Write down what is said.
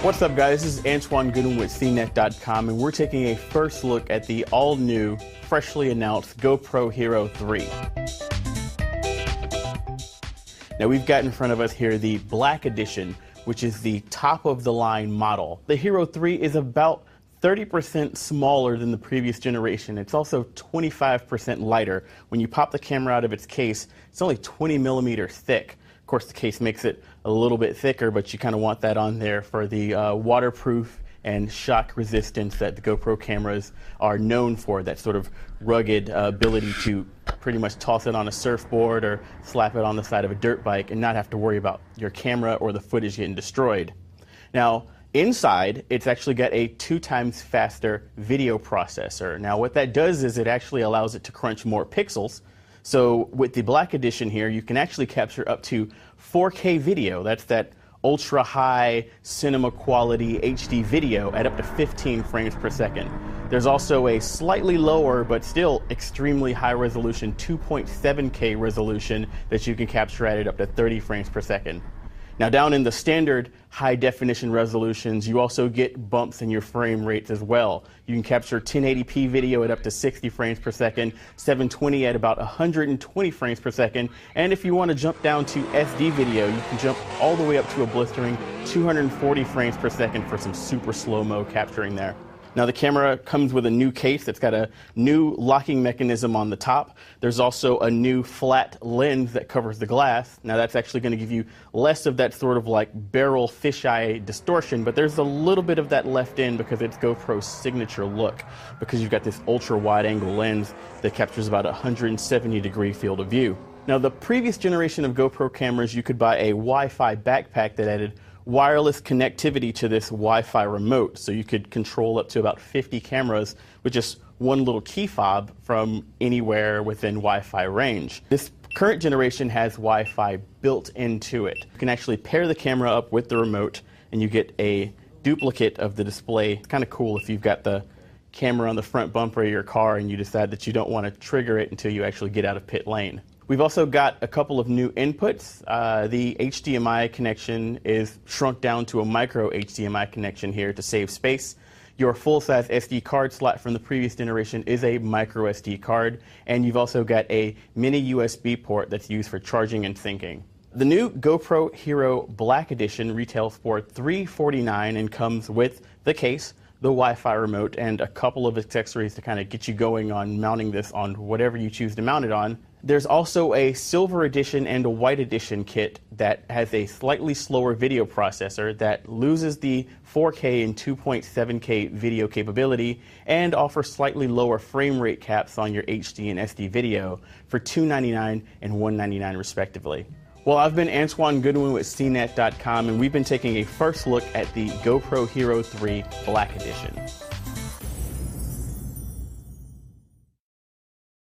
What's up, guys? This is Antoine Goodwin with need1355, and we're taking a first look at the all-new, freshly announced GoPro Hero 3. Now, we've got in front of us here the Black Edition, which is the top-of-the-line model. The Hero 3 is about 30% smaller than the previous generation. It's also 25% lighter. When you pop the camera out of its case, it's only 20 millimeters thick. Of course, the case makes it a little bit thicker, but you kind of want that on there for the waterproof and shock resistance that the GoPro cameras are known for, that sort of rugged ability to pretty much toss it on a surfboard or slap it on the side of a dirt bike and not have to worry about your camera or the footage getting destroyed. Now, inside, it's actually got a 2 times faster video processor. Now, what that does is it actually allows it to crunch more pixels. So with the Black Edition here, you can actually capture up to 4K video. That's that ultra high cinema quality HD video at up to 15 frames per second. There's also a slightly lower but still extremely high resolution 2.7K resolution that you can capture at up to 30 frames per second. Now, down in the standard high definition resolutions, you also get bumps in your frame rates as well. You can capture 1080p video at up to 60 frames per second, 720 at about 120 frames per second, and if you want to jump down to SD video, you can jump all the way up to a blistering 240 frames per second for some super slow-mo capturing there. Now, the camera comes with a new case that's got a new locking mechanism on the top. There's also a new flat lens that covers the glass. Now, that's actually going to give you less of that sort of like barrel fisheye distortion, but there's a little bit of that left in because it's GoPro's signature look, because you've got this ultra wide angle lens that captures about a 170-degree field of view. Now, the previous generation of GoPro cameras, you could buy a Wi-Fi backpack that added wireless connectivity to this Wi-Fi remote, so you could control up to about 50 cameras with just one little key fob from anywhere within Wi-Fi range. This current generation has Wi-Fi built into it. You can actually pair the camera up with the remote and you get a duplicate of the display. It's kind of cool if you've got the camera on the front bumper of your car and you decide that you don't want to trigger it until you actually get out of pit lane. We've also got a couple of new inputs. The HDMI connection is shrunk down to a micro HDMI connection here to save space. Your full-size SD card slot from the previous generation is a micro SD card, and you've also got a mini USB port that's used for charging and syncing. The new GoPro Hero Black Edition retails for $349 and comes with the case, the Wi-Fi remote, and a couple of accessories to kind of get you going on mounting this on whatever you choose to mount it on. There's also a Silver Edition and a White Edition kit that has a slightly slower video processor that loses the 4K and 2.7K video capability and offers slightly lower frame rate caps on your HD and SD video for $299 and $199 respectively. Well, I've been Antoine Goodwin with CNET.com, and we've been taking a first look at the GoPro Hero 3 Black Edition.